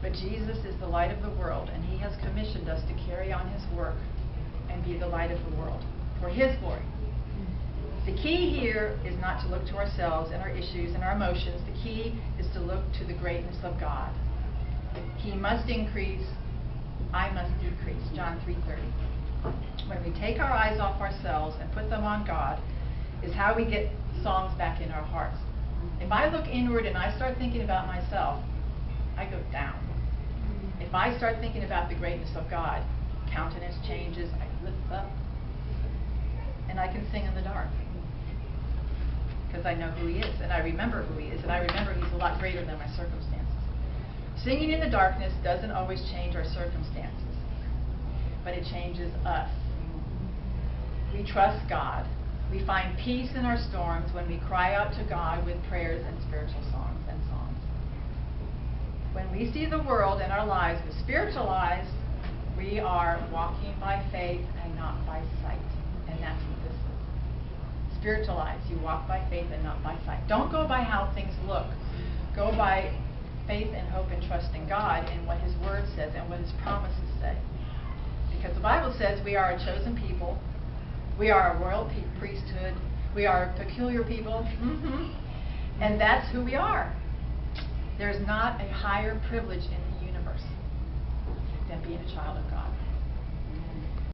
But Jesus is the light of the world, and he has commissioned us to carry on his work and be the light of the world for his glory. The key here is not to look to ourselves and our issues and our emotions. The key is to look to the greatness of God. He must increase, I must decrease. John 3:30. When we take our eyes off ourselves and put them on God is how we get songs back in our hearts. If I look inward and I start thinking about myself, I go down. If I start thinking about the greatness of God, countenance changes, I lift up, and I can sing in the dark. Because I know who he is, and I remember who he is, and I remember he's a lot greater than my circumstances. Singing in the darkness doesn't always change our circumstances, but it changes us. We trust God. We find peace in our storms when we cry out to God with prayers and spiritual songs and songs. When we see the world and our lives with spiritual eyes, we are walking by faith and not by sight. And that's what this is. Spiritual eyes. You walk by faith and not by sight. Don't go by how things look. Go by faith and hope and trust in God and what his word says and what his promises say. Because the Bible says we are a chosen people. We are a royal priesthood. We are a peculiar people. And that's who we are. There's not a higher privilege in the universe than being a child of God.